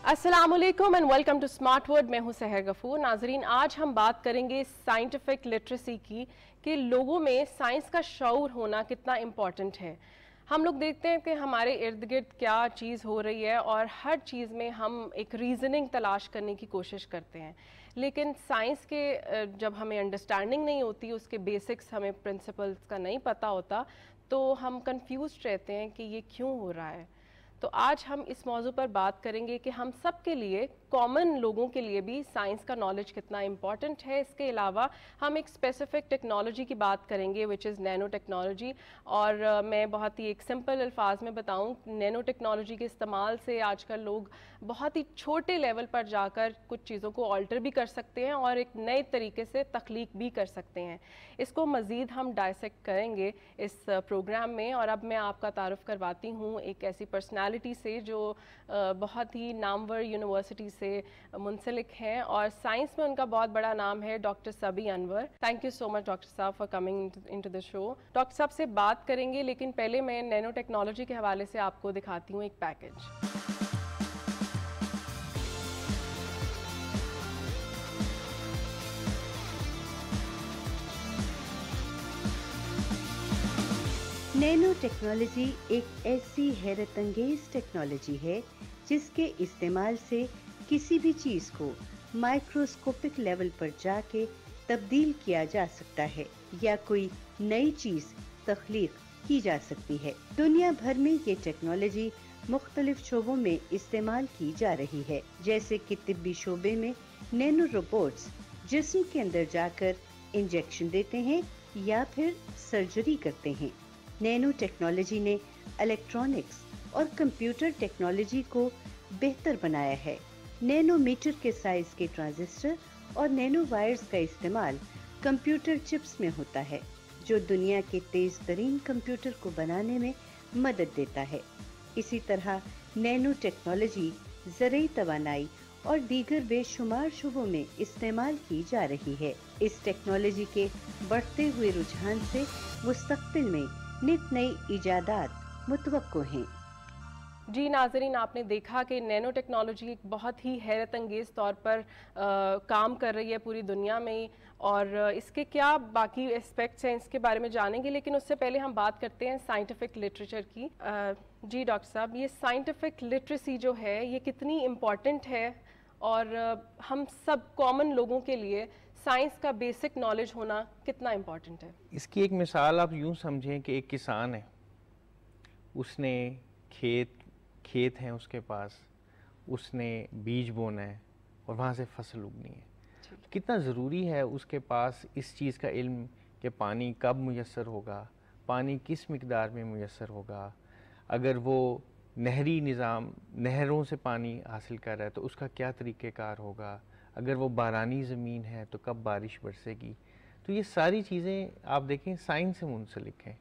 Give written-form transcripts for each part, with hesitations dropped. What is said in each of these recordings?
अस्सलामुअलैकुम and welcome to smart word. मैं हूं सहर गफूर। नाजरीन, आज हम बात करेंगे साइंटिफिक लिटरेसी की कि लोगों में साइंस का शऊर होना कितना इम्पॉर्टेंट है। हम लोग देखते हैं कि हमारे इर्द गिर्द क्या चीज़ हो रही है और हर चीज़ में हम एक रीज़निंग तलाश करने की कोशिश करते हैं, लेकिन साइंस के जब हमें अंडरस्टैंडिंग नहीं होती, उसके बेसिक्स हमें प्रिंसिपल्स का नहीं पता होता, तो हम कंफ्यूज रहते हैं कि ये क्यों हो रहा है। तो आज हम इस मौजू पर बात करेंगे कि हम सब के लिए, कॉमन लोगों के लिए भी साइंस का नॉलेज कितना इम्पॉर्टेंट है। इसके अलावा हम एक स्पेसिफिक टेक्नोलॉजी की बात करेंगे विच इज़ नैनो टेक्नोलॉजी। और मैं बहुत ही एक सिंपल अल्फाज में बताऊं, नैनो टेक्नोलॉजी के इस्तेमाल से आजकल लोग बहुत ही छोटे लेवल पर जाकर कुछ चीज़ों को ऑल्टर भी कर सकते हैं और एक नए तरीके से तख्लीक भी कर सकते हैं। इसको मज़ीद हम डायसेक्ट करेंगे इस प्रोग्राम में। और अब मैं आपका तारुफ करवाती हूँ एक ऐसी पर्सनालिटी से जो बहुत ही नामवर यूनिवर्सिटी से मुंसलिक हैं और साइंस में उनका बहुत बड़ा नाम है, doctor Sabi Anwar. Thank you so much doctor साहब for coming into the show. Doctor साहब से बात करेंगे, लेकिन पहले मैं नैनो टेक्नोलॉजी के हवाले से आपको दिखाती हूँ एक पैकेज। नैनो टेक्नोलॉजी एक ऐसी हैरत अंगेज टेक्नोलॉजी है जिसके इस्तेमाल से किसी भी चीज को माइक्रोस्कोपिक लेवल पर जाके तब्दील किया जा सकता है या कोई नई चीज तख्लीक की जा सकती है। दुनिया भर में ये टेक्नोलॉजी मुख्तलिफ शोबों में इस्तेमाल की जा रही है, जैसे कि तिब्बी शोबे में नैनो रोबोट्स जिस्म के अंदर जाकर इंजेक्शन देते हैं या फिर सर्जरी करते हैं। नैनो टेक्नोलॉजी ने इलेक्ट्रॉनिक्स और कंप्यूटर टेक्नोलॉजी को बेहतर बनाया है। नैनोमीटर के साइज के ट्रांजिस्टर और नैनो वायर्स का इस्तेमाल कंप्यूटर चिप्स में होता है, जो दुनिया के तेज तरीन कंप्यूटर को बनाने में मदद देता है। इसी तरह नैनो टेक्नोलॉजी ज़रूरी तवानाई और दीगर बेशुमार शोबों में इस्तेमाल की जा रही है। इस टेक्नोलॉजी के बढ़ते हुए रुझान से मुस्तकबिल में नित नई इजादात मुतवक्को हैं। जी नाजरीन, आपने देखा कि नैनो टेक्नोलॉजी एक बहुत ही हैरत अंगेज़ तौर पर काम कर रही है पूरी दुनिया में, और इसके क्या बाकी एस्पेक्ट्स हैं इसके बारे में जानेंगे, लेकिन उससे पहले हम बात करते हैं साइंटिफिक लिटरेचर की। जी डॉक्टर साहब, ये साइंटिफिक लिटरेसी जो है ये कितनी इम्पॉर्टेंट है और हम सब कॉमन लोगों के लिए साइंस का बेसिक नॉलेज होना कितना इम्पॉर्टेंट है? इसकी एक मिसाल आप यूँ समझें कि एक किसान है, उसने खेत हैं उसके पास, उसने बीज बोना है और वहाँ से फसल उगनी है। कितना ज़रूरी है उसके पास इस चीज़ का इल्म कि पानी कब मुयस्सर होगा, पानी किस मिकदार में मुयस्सर होगा। अगर वो नहरी निज़ाम, नहरों से पानी हासिल कर रहा है तो उसका क्या तरीक़ेकार होगा। अगर वो बारानी ज़मीन है तो कब बारिश बरसेगी। तो ये सारी चीज़ें आप देखें साइंस से मुंसलिक हैं,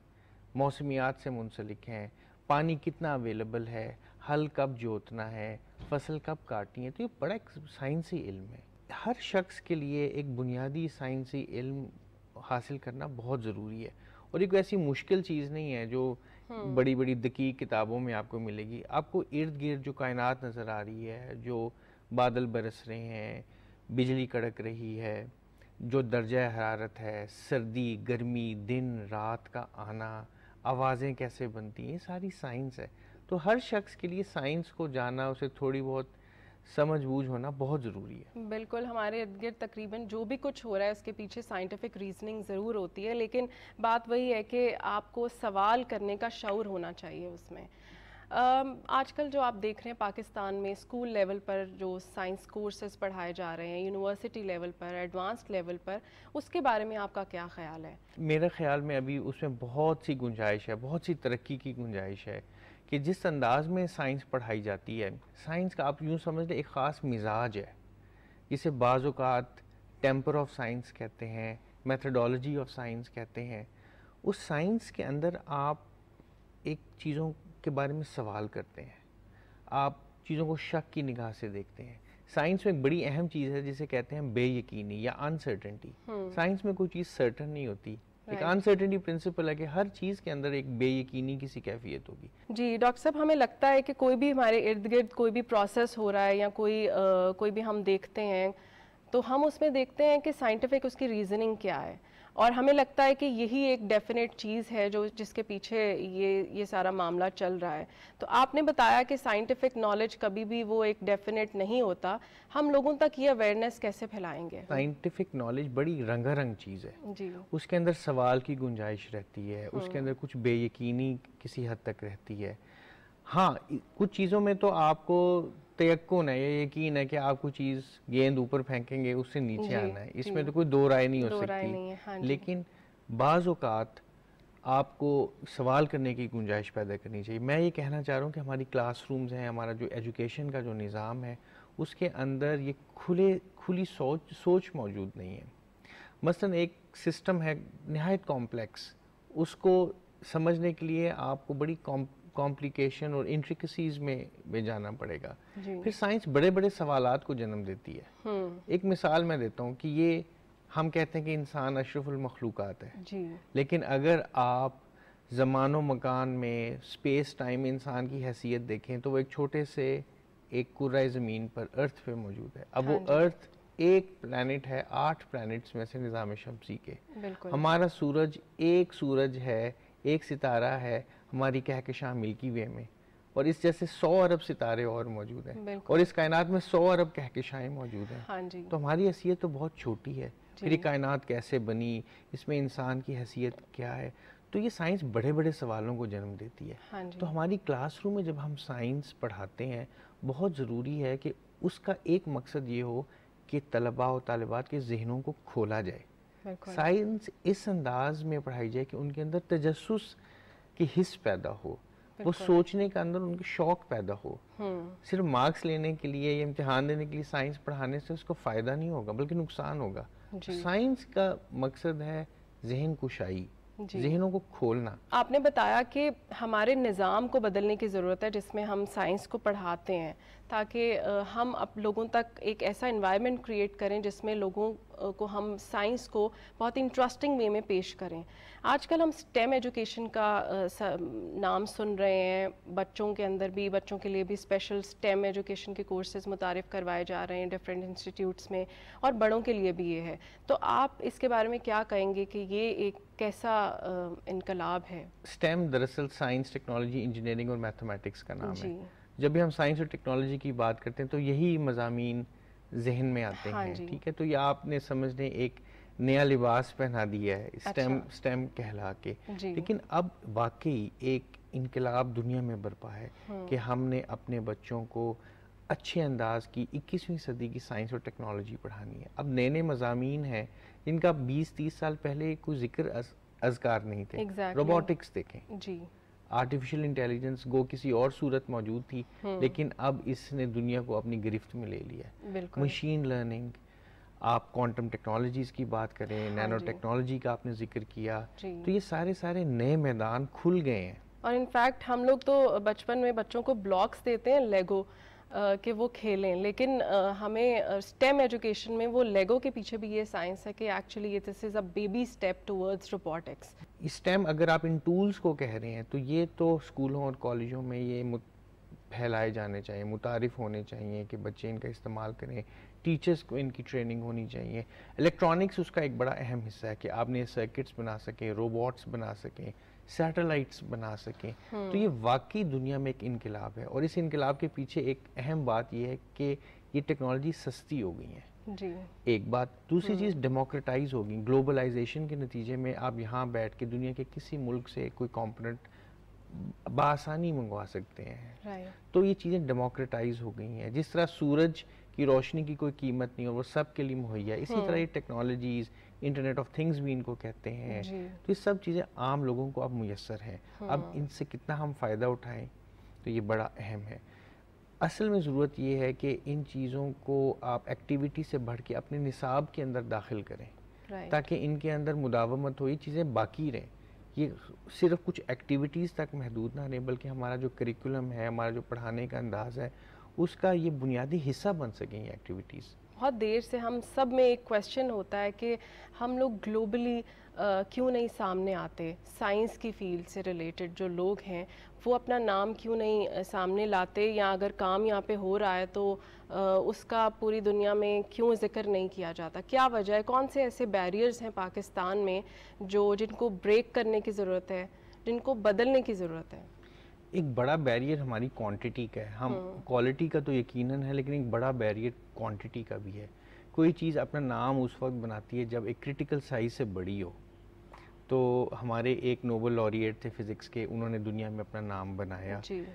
मौसमियात से मुंसलिक हैं। पानी कितना अवेलेबल है, हल कब जोतना है, फसल कब काटनी है। तो ये बड़ा एक साइंसी इल्म है। हर शख्स के लिए एक बुनियादी साइंसी इल्म हासिल करना बहुत ज़रूरी है और एक ऐसी मुश्किल चीज़ नहीं है जो बड़ी बड़ी दकीक किताबों में आपको मिलेगी। आपको इर्द गिर्द जो कायनात नज़र आ रही है, जो बादल बरस रहे हैं, बिजली कड़क रही है, जो दर्जा हरारत है, सर्दी गर्मी, दिन रात का आना, आवाज़ें कैसे बनती हैं, ये सारी साइंस है। तो हर शख्स के लिए साइंस को जानना, उसे थोड़ी बहुत समझ बूझ होना बहुत ज़रूरी है। बिल्कुल, हमारे इर्द गिर्द तकरीबन जो भी कुछ हो रहा है उसके पीछे साइंटिफिक रीजनिंग ज़रूर होती है, लेकिन बात वही है कि आपको सवाल करने का शऊर होना चाहिए उसमें। आजकल जो आप देख रहे हैं पाकिस्तान में स्कूल लेवल पर जो साइंस कोर्सेज पढ़ाए जा रहे हैं, यूनिवर्सिटी लेवल पर, एडवांस्ड लेवल पर, उसके बारे में आपका क्या ख़्याल है? मेरे ख़्याल में अभी उसमें बहुत सी गुंजाइश है, बहुत सी तरक्की की गुंजाइश है कि जिस अंदाज में साइंस पढ़ाई जाती है, साइंस का आप यूँ समझ लें एक ख़ास मिजाज है, जिसे बाज़ औक़ात टेम्पर ऑफ साइंस कहते हैं, मेथडोलॉजी ऑफ साइंस कहते हैं। उस साइंस के अंदर आप एक चीज़ों के बारे में सवाल करते हैं, आप चीज़ों को शक की निगाह से देखते हैं। साइंस में एक बड़ी अहम चीज़ है जिसे कहते हैं बेयकीनी या अनसर्टेनिटी। साइंस में कोई चीज़ सर्टन नहीं होती, एक अनसर्टेनिटी प्रिंसिपल है कि हर चीज़ के अंदर एक बेयकीनी की सी कैफियत होगी। जी डॉक्टर साहब, हमें लगता है कि कोई भी हमारे इर्द गिर्द कोई भी प्रोसेस हो रहा है या कोई भी हम देखते हैं तो हम उसमें देखते हैं कि साइंटिफिक उसकी रीजनिंग क्या है, और हमें लगता है कि यही एक डेफिनेट चीज़ है जो जिसके पीछे ये सारा मामला चल रहा है। तो आपने बताया कि साइंटिफिक नॉलेज कभी भी वो एक डेफिनेट नहीं होता, हम लोगों तक ये अवेयरनेस कैसे फैलाएंगे? साइंटिफिक नॉलेज बड़ी रंगारंग चीज़ है जी। उसके अंदर सवाल की गुंजाइश रहती है, उसके अंदर कुछ बेयकीनी किसी हद तक रहती है। हाँ, कुछ चीज़ों में तो आपको तयक्कुन है, ये यकीन है कि आप कोई चीज़ गेंद ऊपर फेंकेंगे उससे नीचे आना है, इसमें तो कोई दो राय नहीं हो सकती। हाँ, लेकिन बाज़ औक़ात आपको सवाल करने की गुंजाइश पैदा करनी चाहिए। मैं ये कहना चाह रहा हूँ कि हमारी क्लासरूम्स हैं, हमारा जो एजुकेशन का जो निज़ाम है उसके अंदर ये खुली सोच मौजूद नहीं है। मसलन एक सिस्टम है नहायत कॉम्प्लेक्स, उसको समझने के लिए आपको बड़ी कॉम्प्लिकेशन और इंट्रिकसीज में जाना पड़ेगा। फिर साइंस बड़े बड़े सवालात को जन्म देती है। एक मिसाल मैं देता हूँ कि ये हम कहते हैं कि इंसान अशरफुल मखलूक़ात है जी। लेकिन अगर आप ज़मानो मकान में स्पेस टाइम में इंसान की हैसियत देखें तो वो एक छोटे से एक कुर्रा ज़मीन पर अर्थ पे मौजूद है। अब वो अर्थ एक प्लैनेट है 8 प्लैनेट्स में से निज़ाम शम्सी के। हमारा सूरज एक सूरज है, एक सितारा है हमारी कहकशां मिल्की वे में, और इस जैसे 100 अरब सितारे और मौजूद हैं, और इस कायनात में 100 अरब कहकशाएं मौजूद हैं। हाँ जी। तो हमारी हैसियत तो बहुत छोटी है। फिर ये कायनात कैसे बनी, इसमें इंसान की हैसियत क्या है? तो ये साइंस बड़े बड़े सवालों को जन्म देती है। हाँ जी। तो हमारी क्लासरूम में जब हम साइंस पढ़ाते हैं बहुत ज़रूरी है कि उसका एक मकसद ये हो कि तलबा और तालिबात के जहनों को खोला जाए। साइंस इस अंदाज में पढ़ाई जाए कि उनके अंदर तजस्सुस की हिस्स पैदा हो, वो सोचने का अंदर उनके शौक पैदा हो। सिर्फ मार्क्स लेने के लिए या इम्तिहान देने के लिए साइंस पढ़ाने से उसको फ़ायदा नहीं होगा बल्कि नुकसान होगा। साइंस का मकसद है जहन कुशाई, जहनों को खोलना। आपने बताया कि हमारे निज़ाम को बदलने की ज़रूरत है जिसमें हम साइंस को पढ़ाते हैं, ताकि हम अब लोगों तक एक ऐसा एनवायरनमेंट क्रिएट करें जिसमें लोगों को हम साइंस को बहुत इंटरेस्टिंग वे में पेश करें। आजकल हम स्टेम एजुकेशन का नाम सुन रहे हैं, बच्चों के अंदर भी, बच्चों के लिए भी स्पेशल स्टेम एजुकेशन के कोर्सेज मुतारिफ करवाए जा रहे हैं डिफरेंट इंस्टीट्यूट्स में, और बड़ों के लिए भी ये है। तो आप इसके बारे में क्या कहेंगे कि ये एक कैसा इनकलाब है? स्टेम दरअसल साइंस, टेक्नोलॉजी, इंजीनियरिंग और मैथमेटिक्स का नाम है। जब भी हम साइंस और टेक्नोलॉजी की बात करते हैं तो यही मज़ामीन जहन में आते हैं। ठीक है, तो ये आपने समझने एक नया लिबास पहना दिया है स्टेम कहला के। लेकिन अब वाकई एक इनकलाब दुनिया में बरपा है कि हमने अपने बच्चों को अच्छे अंदाज की 21वीं सदी की साइंस और टेक्नोलॉजी पढ़ानी है। अब नए नए मज़ामीन हैं जिनका 20-30 साल पहले कोई जिक्र अज़कार नहीं थे। रोबोटिक्स देखें जी, आर्टिफिशियल इंटेलिजेंस गो किसी और सूरत मौजूद थी लेकिन अब इसने दुनिया को अपनी गिरफ्त में ले लिया है। मशीन लर्निंग, आप क्वांटम टेक्नोलॉजीज की बात करें, नैनो टेक्नोलॉजी का आपने जिक्र किया, तो ये सारे नए मैदान खुल गए हैं। और इनफैक्ट हम लोग तो बचपन में बच्चों को ब्लॉक्स देते हैं लेगो कि वो खेलें, लेकिन हमें स्टेम एजुकेशन में वो लेगो के पीछे भी ये साइंस है कि actually this is a baby step towards robotics. Stem अगर आप इन टूल्स को कह रहे हैं तो ये तो स्कूलों और कॉलेजों में ये फैलाए जाने चाहिए, मुतारिफ होने चाहिए कि बच्चे इनका इस्तेमाल करें, टीचर्स को इनकी ट्रेनिंग होनी चाहिए। इलेक्ट्रॉनिक्स उसका एक बड़ा अहम हिस्सा है कि आपने सर्किट्स बना सकें, रोबोट्स बना सकें, सैटेलाइट्स बना सकें। तो ये वाकई दुनिया में एक इनकलाब है, और इस इनकलाब के पीछे एक अहम बात ये है कि ये टेक्नोलॉजी सस्ती हो गई है जी। एक बात, दूसरी चीज़ डेमोक्रेटाइज होगी। ग्लोबलाइजेशन के नतीजे में आप यहाँ बैठ के दुनिया के किसी मुल्क से कोई कंपोनेंट बआसानी मंगवा सकते हैं। तो ये चीज़ें डेमोक्रेटाइज हो गई हैं। जिस तरह सूरज की रोशनी की कोई कीमत नहीं और वो सब के लिए मुहैया, इसी तरह ये टेक्नोलॉजीज़, इंटरनेट ऑफ थिंग्स भी इनको कहते हैं, तो ये सब चीज़ें आम लोगों को अब मुयस्सर हैं। अब इनसे कितना हम फ़ायदा उठाएं तो ये बड़ा अहम है। असल में ज़रूरत ये है कि इन चीज़ों को आप एक्टिविटी से बढ़ के अपने निसाब के अंदर दाखिल करें ताकि इनके अंदर मुदावमत हो, ये चीज़ें बाकी रहें। ये सिर्फ कुछ एक्टिविटीज़ तक महदूद ना रहें बल्कि हमारा जो करिकुलम है, हमारा जो पढ़ाने का अंदाज़ है, उसका ये बुनियादी हिस्सा बन सकें ये एक्टिविटीज़। बहुत देर से हम सब में एक क्वेश्चन होता है कि हम लोग ग्लोबली क्यों नहीं सामने आते, साइंस की फील्ड से रिलेटेड जो लोग हैं वो अपना नाम क्यों नहीं सामने लाते, या अगर काम यहाँ पे हो रहा है तो उसका पूरी दुनिया में क्यों जिक्र नहीं किया जाता, क्या वजह है, कौन से ऐसे बैरियर्स हैं पाकिस्तान में जिनको ब्रेक करने की ज़रूरत है, जिनको बदलने की ज़रूरत है? एक बड़ा बैरियर हमारी क्वांटिटी का है। हम क्वालिटी का तो यकीनन है, लेकिन एक बड़ा बैरियर क्वांटिटी का भी है। कोई चीज़ अपना नाम उस वक्त बनाती है जब एक क्रिटिकल साइज से बड़ी हो। तो हमारे एक नोबेल लॉरिएट थे फिज़िक्स के, उन्होंने दुनिया में अपना नाम बनाया जी।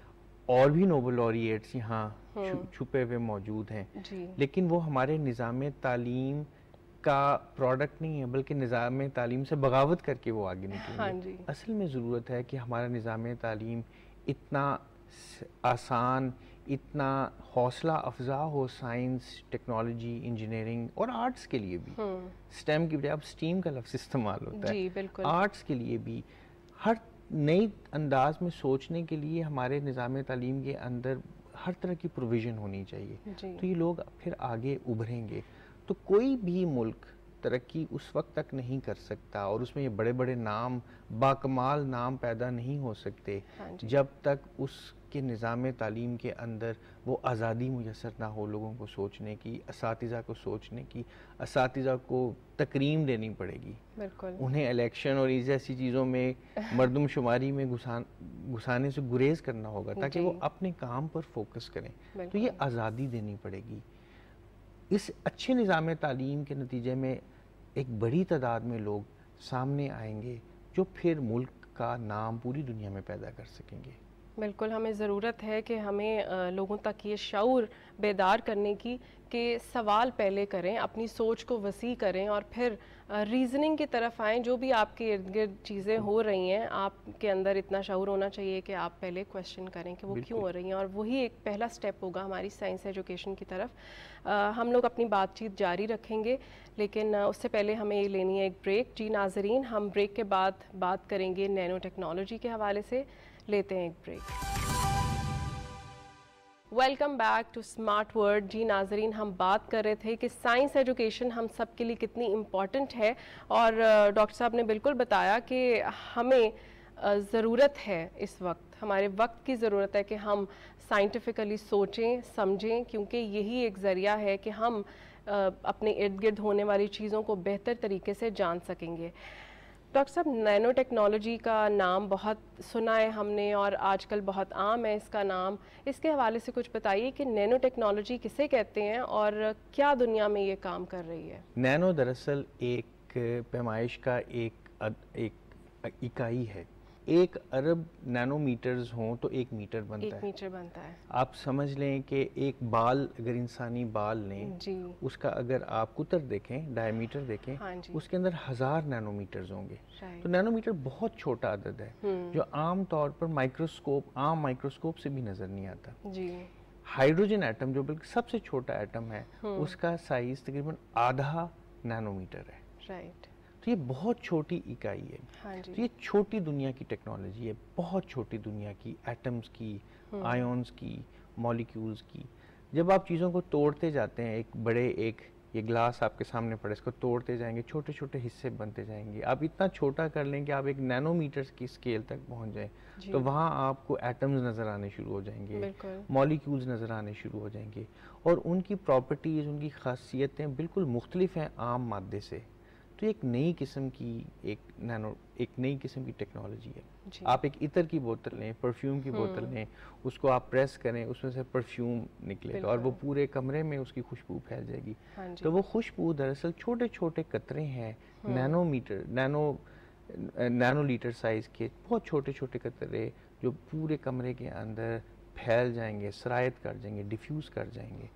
और भी नोबेल लॉरिएट्स यहाँ छुपे हुए मौजूद हैं, लेकिन वो हमारे निज़ाम तालीम का प्रोडक्ट नहीं है, बल्कि निज़ाम तालीम से बगावत करके वो आगे निकलेंगे। हाँ जी। असल में ज़रूरत है कि हमारा निज़ाम तालीम इतना आसान, इतना हौसला अफजा हो साइंस, टेक्नोलॉजी, इंजीनियरिंग और आर्ट्स के लिए भी। स्टेम की बजाय अब स्टीम का लफ्ज़ इस्तेमाल होता जी, है। बिल्कुल। आर्ट्स के लिए भी हर नई अंदाज में सोचने के लिए हमारे निज़ाम तालीम के अंदर हर तरह की प्रोविज़न होनी चाहिए, तो ये लोग फिर आगे उभरेंगे। तो कोई भी मुल्क तरक्की उस वक्त तक नहीं कर सकता और उसमें ये बड़े बड़े नाम, बाकमाल नाम पैदा नहीं हो सकते जब तक उसके निज़ाम तालीम के अंदर वो आज़ादी मुयसर ना हो लोगों को सोचने की, असातिज़ा को सोचने की। असातिज़ा को तकरीम देनी पड़ेगी, उन्हें इलेक्शन और इस ऐसी चीज़ों में मरदमशुमारी में घुसाने से गुरेज करना होगा ताकि वो अपने काम पर फोकस करें। तो ये आज़ादी देनी पड़ेगी। इस अच्छे निज़ाम तालीम के नतीजे में एक बड़ी तादाद में लोग सामने आएंगे जो फिर मुल्क का नाम पूरी दुनिया में पैदा कर सकेंगे। बिल्कुल, हमें ज़रूरत है कि हमें लोगों तक ये शऊर बेदार करने की कि सवाल पहले करें, अपनी सोच को वसी करें और फिर रीज़निंग की तरफ आएँ। जो भी आपके इर्द गिर्द चीज़ें हो रही हैं, आपके अंदर इतना शऊर होना चाहिए कि आप पहले क्वेश्चन करें कि वो क्यों हो रही हैं, और वही एक पहला स्टेप होगा हमारी साइंस एजुकेशन की तरफ। हम लोग अपनी बातचीत जारी रखेंगे, लेकिन उससे पहले हमें ये लेनी है एक ब्रेक। जी नाज़रीन, हम ब्रेक के बाद बात करेंगे नैनो टेक्नोलॉजी के हवाले से। लेते हैं एक break. Welcome back to smart word. जी नाजरीन, हम बात कर रहे थे कि साइंस एजुकेशन हम सब के लिए कितनी इम्पॉर्टेंट है, और डॉक्टर साहब ने बिल्कुल बताया कि हमें ज़रूरत है, इस वक्त हमारे वक्त की ज़रूरत है कि हम साइंटिफिकली सोचें, समझें, क्योंकि यही एक ज़रिया है कि हम अपने इर्द गिर्द होने वाली चीज़ों को बेहतर तरीके से जान सकेंगे। डॉक्टर साहब, नैनो टेक्नोलॉजी का नाम बहुत सुना है हमने और आजकल बहुत आम है इसका नाम। इसके हवाले से कुछ बताइए कि नैनो टेक्नोलॉजी किसे कहते हैं और क्या दुनिया में ये काम कर रही है? नैनो दरअसल एक पैमाइश का एक इकाई है। 1 अरब नैनोमीटर्स हों तो 1 मीटर बनता है। 1 मीटर बनता है। आप समझ लें कि एक बाल, अगर इंसानी बाल लें जी, उसका अगर आप कुतर देखें, डायमीटर देखें, हाँ जी, उसके अंदर 1000 नैनोमीटर्स होंगे। तो नैनोमीटर बहुत छोटा अदद है जो आम तौर पर आम माइक्रोस्कोप से भी नज़र नहीं आता। जी। हाइड्रोजन एटम जो बिल्कुल सबसे छोटा एटम है, उसका साइज तकरीबन आधा नैनोमीटर है। राइट। तो ये बहुत छोटी इकाई है। हाँ जी। तो ये छोटी दुनिया की टेक्नोलॉजी है, बहुत छोटी दुनिया की, एटम्स की, आयॉन्स की, मॉलिक्यूल्स की। जब आप चीज़ों को तोड़ते जाते हैं, ये ग्लास आपके सामने पड़े, इसको तोड़ते जाएंगे, छोटे छोटे हिस्से बनते जाएंगे। आप इतना छोटा कर लें कि आप 1 नैनोमीटर की स्केल तक पहुंच जाएं, तो वहाँ आपको एटम्स नज़र आने शुरू हो जाएंगे, मॉलिक्यूल्स नज़र आने शुरू हो जाएंगे, और उनकी प्रॉपर्टीज़, उनकी खासियतें बिल्कुल मुख्तलिफ हैं आम मादे से। तो एक नई किस्म की टेक्नोलॉजी है। आप एक इत्र की बोतल लें, परफ्यूम की बोतल लें, उसको आप प्रेस करें, उसमें से परफ्यूम निकलेगा और वो पूरे कमरे में उसकी खुशबू फैल जाएगी। तो वो खुशबू दरअसल छोटे छोटे कतरे हैं, नैनोलीटर साइज के बहुत छोटे छोटे कतरे जो पूरे कमरे के अंदर फैल जाएंगे, सरायत कर जाएंगे, डिफ्यूज़ कर जाएंगे।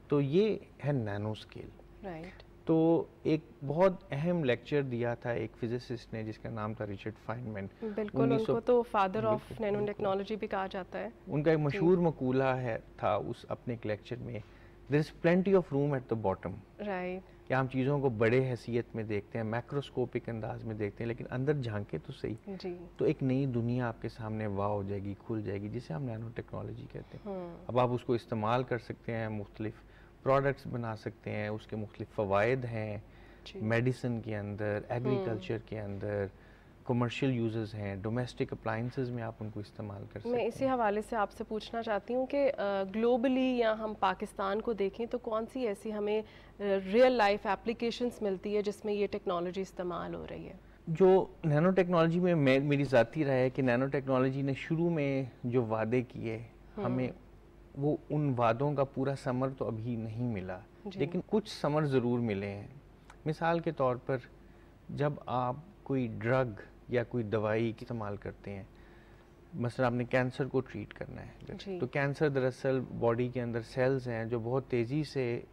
तो ये है नैनो स्केल। राइट। तो एक बहुत अहम लेक्चर दिया था एक फिजिसिस्ट ने जिसका नाम था रिचर्ड फाइनमैन। बिल्कुल, उनको तो फादर ऑफ नैनो टेक्नोलॉजी भी कहा जाता है। उनका एक मशहूर मकूला था उस अपने एक लेक्चर में, there is plenty of room at the bottom. Right. कि हम चीज़ों को बड़े हैसियत में देखते हैं, मैक्रोस्कोपिक अंदाज में देखते हैं, लेकिन अंदर झांके तो सही जी। तो एक नई दुनिया आपके सामने वाह हो जाएगी, खुल जाएगी, जिसे हम नैनो टेक्नोलॉजी कहते हैं। अब आप उसको इस्तेमाल कर सकते हैं मुख्तलिफ प्रोडक्ट्स बना सकते हैं, उसके मुख्तलिफ फ़वाइद हैं जी। मेडिसिन के अंदर, एग्रीकल्चर के अंदर, कमर्शियल यूजेस हैं, डोमेस्टिक अप्लाइंसेस में आप उनको इस्तेमाल कर सकते मैं हैं। इसी हवाले से आपसे पूछना चाहती हूँ कि ग्लोबली या हम पाकिस्तान को देखें तो कौन सी ऐसी हमें रियल लाइफ एप्लीकेशंस मिलती है जिसमें ये टेक्नोलॉजी इस्तेमाल हो रही है? जो नैनो टेक्नोलॉजी में मेरी ज़ाती राय है कि नैनो टेक्नोलॉजी ने शुरू में जो वादे किए, हमें वो उन वादों का पूरा समर तो अभी नहीं मिला, लेकिन कुछ समर ज़रूर मिले हैं। मिसाल के तौर पर जब आप कोई ड्रग या कोई दवाई इस्तेमाल करते हैं, मसलन आपने कैंसर को ट्रीट करना है, तो कैंसर दरअसल बॉडी के अंदर सेल्स हैं जो बहुत तेज़ी से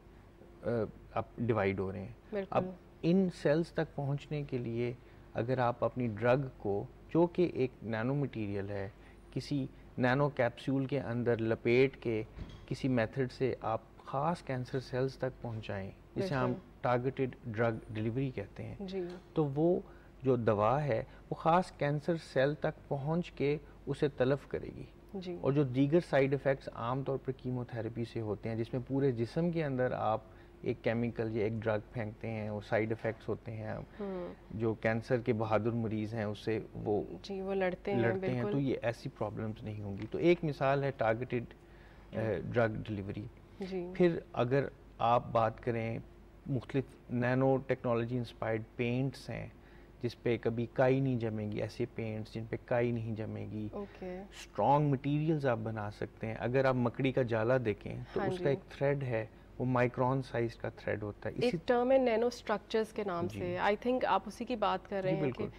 अब डिवाइड हो रहे हैं। अब इन सेल्स तक पहुंचने के लिए अगर आप अपनी ड्रग को, जो कि एक नैनो मटेरियल है, किसी नैनो कैप्सूल के अंदर लपेट के किसी मेथड से आप ख़ास कैंसर सेल्स तक पहुंचाएं, जिसे हम टारगेटेड ड्रग डिलीवरी कहते हैं, जी। तो वो जो दवा है वो ख़ास कैंसर सेल तक पहुंच के उसे तलफ करेगी। जी। और जो दीगर साइड इफ़ेक्ट्स आम तौर पर कीमोथेरेपी से होते हैं, जिसमें पूरे जिस्म के अंदर आप एक केमिकल या एक ड्रग फेंकते हैं, वो साइड इफ़ेक्ट्स होते हैं, जो कैंसर के बहादुर मरीज़ हैं उससे वो लड़ते हैं, तो ये ऐसी प्रॉब्लम्स नहीं होंगी। तो एक मिसाल है टारगेटेड ड्रग डिलीवरी। फिर अगर आप बात करें, मुख्तलिफ नैनो टेक्नोलॉजी इंस्पायर्ड पेंट्स हैं जिस पे कभी काई नहीं जमेगी, ऐसे पेंट्स जिन पे काई नहीं जमेगी। स्ट्रॉन्ग मटेरियल्स आप बना सकते हैं। अगर आप मकड़ी का जाला देखें तो उसका एक थ्रेड है, वो माइक्रोन साइज का थ्रेड होता है। एक टर्म है नैनो स्ट्रक्चर्स के नाम से, आई थिंक आप उसी की बात कर रहे हैं कि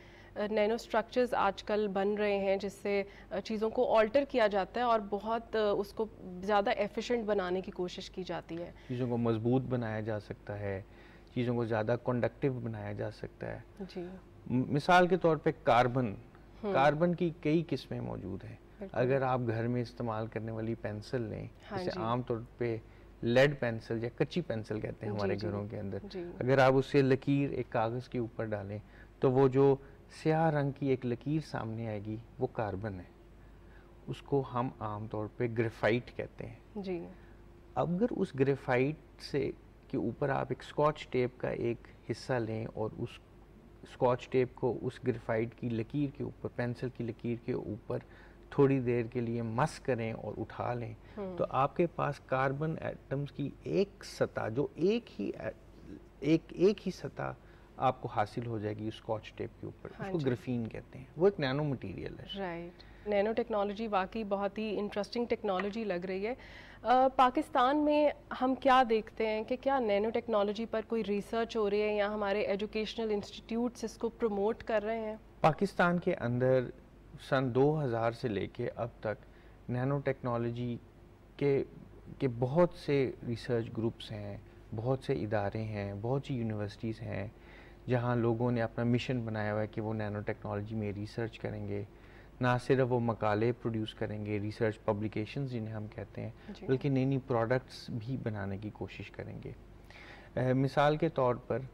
नैनो स्ट्रक्चर्स आजकल बन रहे हैं जिससे चीज़ों को ऑल्टर किया जाता है और बहुत उसको ज़्यादा एफिशिएंट बनाने की कोशिश की जाती है। चीज़ों को मजबूत बनाया जा सकता है, चीज़ों को ज़्यादा कंडक्टिव बनाया जा सकता है। जी। मिसाल के तौर पे कार्बन की कई किस्में मौजूद हैं। अगर आप घर में इस्तेमाल करने वाली पेंसिल लें, जिसे आमतौर पे लेड पेंसिल या कच्ची पेंसिल कहते हैं हमारे घरों के अंदर, अगर आप उससे लकीर एक कागज़ के ऊपर डालें तो वो जो स्याह रंग की एक लकीर सामने आएगी वो कार्बन है। उसको हम आमतौर पे ग्रेफाइट कहते हैं। जी। अगर उस ग्रेफाइट से के ऊपर आप एक स्कॉच टेप का एक हिस्सा लें और उस स्कॉच टेप को उस ग्रेफाइट की लकीर के ऊपर, पेंसिल की लकीर के ऊपर थोड़ी देर के लिए मस करें और उठा लें, तो आपके पास कार्बन एटम्स की एक सतह, जो एक ही सतह आपको हासिल हो जाएगी उस स्कॉच टेप के ऊपर। उसको ग्राफीन कहते हैं, वो एक नैनो मटेरियल है। राइट। नैनो टेक्नोलॉजी वाकई बहुत ही इंटरेस्टिंग टेक्नोलॉजी लग रही है। पाकिस्तान में हम क्या देखते हैं कि क्या नैनो टेक्नोलॉजी पर कोई रिसर्च हो रही है या हमारे एजुकेशनल इंस्टीट्यूट्स इसको प्रमोट कर रहे हैं? पाकिस्तान के अंदर सन 2000 से लेके अब तक नैनो टेक्नोलॉजी के बहुत से रिसर्च ग्रुप्स हैं, बहुत से इदारे हैं, बहुत सी यूनिवर्सिटीज़ हैं जहां लोगों ने अपना मिशन बनाया हुआ है कि वो नैनो टेक्नोलॉजी में रिसर्च करेंगे। ना सिर्फ वो मकाले प्रोड्यूस करेंगे, रिसर्च पब्लिकेशंस जिन्हें हम कहते हैं, बल्कि नई नई प्रोडक्ट्स भी बनाने की कोशिश करेंगे। मिसाल के तौर पर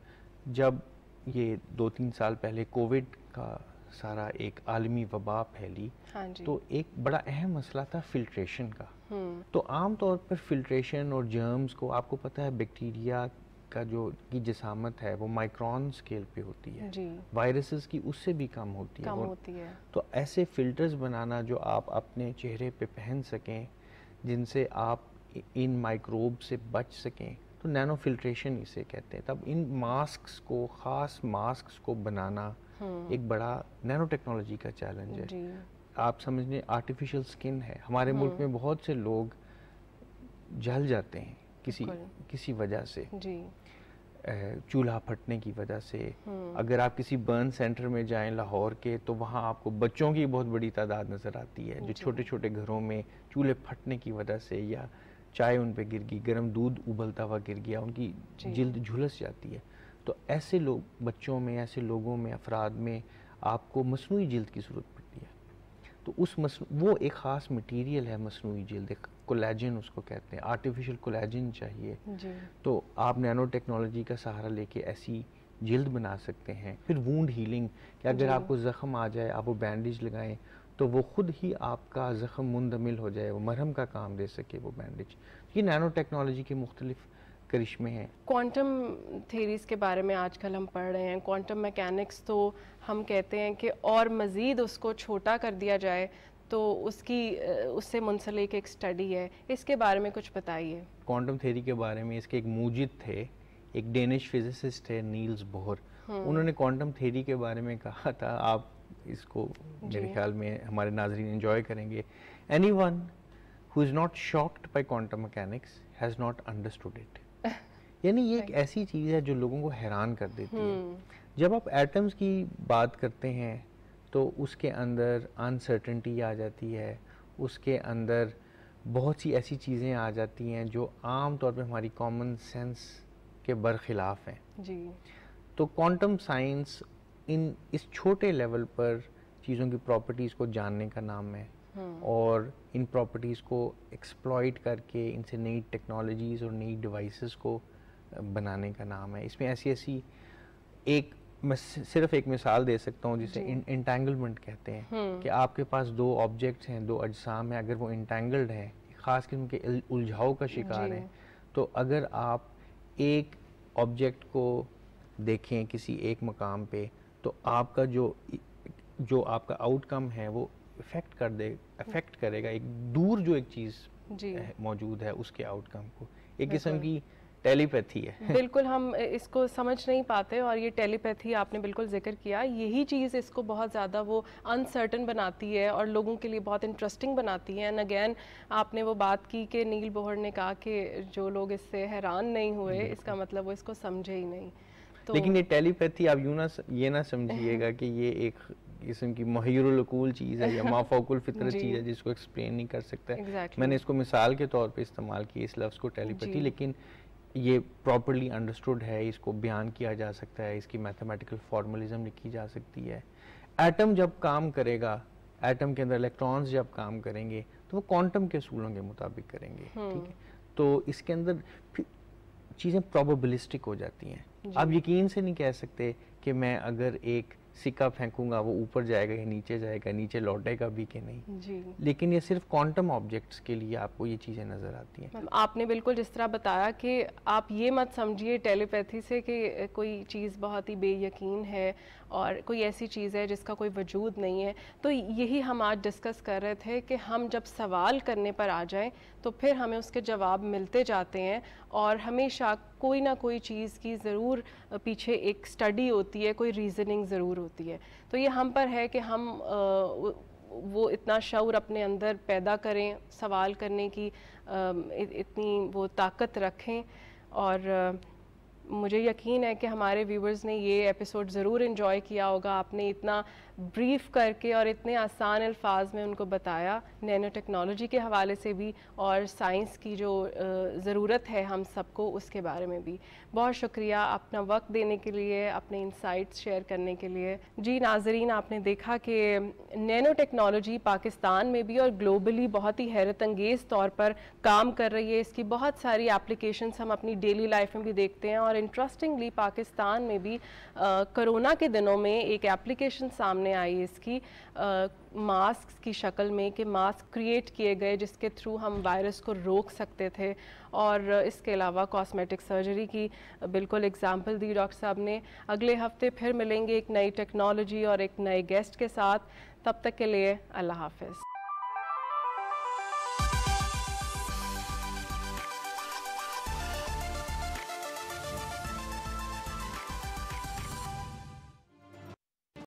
जब ये 2-3 साल पहले कोविड का सारा एक आलमी वबा फैली, तो एक बड़ा अहम मसला था फिल्ट्रेशन का। तो आम तौर पर फिल्ट्रेशन और जर्म्स को, आपको पता है बैक्टीरिया का जो की जिसामत है वो माइक्रोन स्केल पे होती है, वायरसेस की उससे भी कम होती है। तो ऐसे फिल्टर्स बनाना जो आप अपने चेहरे पे पहन सकें, जिनसे आप इन माइक्रोब से बच सकें, तो नैनो फिल्ट्रेशन इसे कहते हैं। तब इन मास्क्स को, ख़ास मास्क्स को बनाना एक बड़ा नैनो टेक्नोलॉजी का चैलेंज है। आप समझने, आर्टिफिशियल स्किन है, हमारे मुल्क में बहुत से लोग जल जाते हैं किसी वजह से, चूल्हा फटने की वजह से। अगर आप किसी बर्न सेंटर में जाएं लाहौर के, तो वहाँ आपको बच्चों की बहुत बड़ी तादाद नज़र आती है जो छोटे छोटे घरों में चूल्हे फटने की वजह से, या चाय उन पे गिर गई, गर्म दूध उबलता हुआ गिर गया, उनकी जिल्द झुलस जाती है। तो ऐसे लोग, बच्चों में, ऐसे लोगों में, अफराद में आपको मसनूई जिल्द की ज़रूरत पड़ती है। तो वो एक ख़ास मटीरियल है मसनूई जिल्द, एक कोलेजन उसको कहते हैं, आर्टिफिशियल कोलेजन चाहिए। तो आप नैनो टेक्नोलॉजी का सहारा लेके ऐसी जिल्द बना सकते हैं। फिर वूंड हीलिंग, कि अगर आपको ज़ख़म आ जाए, आप वो बैंडेज लगाएं तो वो खुद ही आपका ज़ख़म मुंदमिल हो जाए, वो मरहम का काम दे सके वो बैंडेज। ये नैनो टेक्नोलॉजी के मुख्तलिफ करिश्मे हैं। क्वांटम थ्योरीज के बारे में आजकल हम पढ़ रहे हैं, क्वांटम मैकेनिक्स, तो हम कहते हैं कि और मज़ीद उसको छोटा कर दिया जाए तो उससे मुंसलिक एक स्टडी है, इसके बारे में कुछ बताइए। क्वांटम थ्योरी के बारे में इसके एक मूजिद थे, एक डेनिश फिजिसिस्ट है नील्स बोहर, उन्होंने क्वांटम थ्योरी के बारे में कहा था, आप इसको मेरे ख्याल में हमारे नाज़रीन एंजॉय करेंगे। Anyone who is not shocked by quantum mechanics has not understood it. यानी ये एक ऐसी चीज़ है जो लोगों को हैरान कर देती है। जब आप एटम्स की बात करते हैं तो उसके अंदर अनसर्टेनिटी आ जाती है, उसके अंदर बहुत सी ऐसी चीज़ें आ जाती हैं जो आम तौर पे हमारी कॉमन सेंस के बरखिलाफ़ हैं जी। तो क्वांटम साइंस इस छोटे लेवल पर चीज़ों की प्रॉपर्टीज़ को जानने का नाम है और इन प्रॉपर्टीज़ को एक्सप्लॉइट करके इनसे नई टेक्नोलॉजीज़ और नई डिवाइसेस को बनाने का नाम है। इसमें ऐसी मैं सिर्फ एक मिसाल दे सकता हूँ जिसे इंटेंगलमेंट कहते हैं कि आपके पास दो ऑब्जेक्ट्स हैं, दो अजसाम हैं, अगर वो इंटेंगल्ड हैं, ख़ास किस्म के उलझाव का शिकार हैं, तो अगर आप एक ऑब्जेक्ट को देखें किसी एक मकाम पे तो आपका जो आपका आउटकम है वो अफेक्ट करेगा एक दूर जो एक चीज़ मौजूद है उसके आउटकम को। एक किस्म की टेलीपैथी है। बिल्कुल, हम इसको समझ नहीं पाते और ये टेलीपैथी आपने बिल्कुल जिक्र किया, यही चीज़ इसको बहुत ज़्यादा वो अनसर्टन बनाती है और लोगों के लिए बहुत इंटरेस्टिंग बनाती है। एंड अगेन आपने वो बात की कि नील बोहर ने कहा कि जो लोग इससे हैरान नहीं हुए इसका मतलब वो इसको समझे ही नहीं। तो लेकिन ये टेलीपैथी आप ये ना समझिएगा कि ये एक किस्म की मुहय्यरुल उकूल चीज़ है या माफौकुल फितरत चीज़ है जिसको एक्सप्लेन नहीं कर सकता। मैंने इसको मिसाल के तौर पे इस्तेमाल किया इस लफ्ज़ को टेलीपैथी, लेकिन ये प्रॉपर्ली अंडरस्टूड है, इसको बयान किया जा सकता है, इसकी मैथमेटिकल फॉर्मलिज्म लिखी जा सकती है। एटम जब काम करेगा, एटम के अंदर इलेक्ट्रॉन्स जब काम करेंगे तो वो क्वांटम के असूलों के मुताबिक करेंगे, ठीक है। तो इसके अंदर चीज़ें प्रोबेबिलिस्टिक हो जाती हैं। आप यकीन से नहीं कह सकते कि मैं अगर एक सिक्का फेंकूंगा वो ऊपर जाएगा या नीचे जाएगा, नीचे लौटेगा भी कि नहीं जी। लेकिन ये सिर्फ क्वांटम ऑब्जेक्ट्स के लिए आपको ये चीज़ें नज़र आती हैं। आपने बिल्कुल जिस तरह बताया कि आप ये मत समझिए टेलीपैथी से कि कोई चीज़ बहुत ही बेयकीन है और कोई ऐसी चीज़ है जिसका कोई वजूद नहीं है। तो यही हम आज डिस्कस कर रहे थे कि हम जब सवाल करने पर आ जाएं तो फिर हमें उसके जवाब मिलते जाते हैं और हमेशा कोई ना कोई चीज़ की ज़रूर पीछे एक स्टडी होती है, कोई रीज़निंग ज़रूर होती है। तो ये हम पर है कि हम वो इतना शऊर अपने अंदर पैदा करें, सवाल करने की इतनी वो ताकत रखें। और मुझे यकीन है कि हमारे व्यूवर्स ने ये एपिसोड ज़रूर इन्जॉय किया होगा। आपने इतना ब्रीफ करके और इतने आसान अल्फाज में उनको बताया नैनो टेक्नोलॉजी के हवाले से भी और साइंस की जो ज़रूरत है हम सबको उसके बारे में भी। बहुत शुक्रिया अपना वक्त देने के लिए, अपने इंसाइट्स शेयर करने के लिए। जी नाज़रीन, आपने देखा कि नैनो टेक्नोलॉजी पाकिस्तान में भी और ग्लोबली बहुत ही हैरत अंगेज़ तौर पर काम कर रही है। इसकी बहुत सारी एप्लीकेशंस हम अपनी डेली लाइफ में भी देखते हैं और इंटरेस्टिंगली पाकिस्तान में भी कोरोना के दिनों में एक एप्लीकेशन सामने आई इसकी मास्क की शक्ल में कि मास्क क्रिएट किए गए जिसके थ्रू हम वायरस को रोक सकते थे। और इसके अलावा कॉस्मेटिक सर्जरी की बिल्कुल एग्जांपल दी डॉक्टर साहब ने। अगले हफ्ते फिर मिलेंगे एक नई टेक्नोलॉजी और एक नए गेस्ट के साथ। तब तक के लिए अल्लाह हाफ़िज़।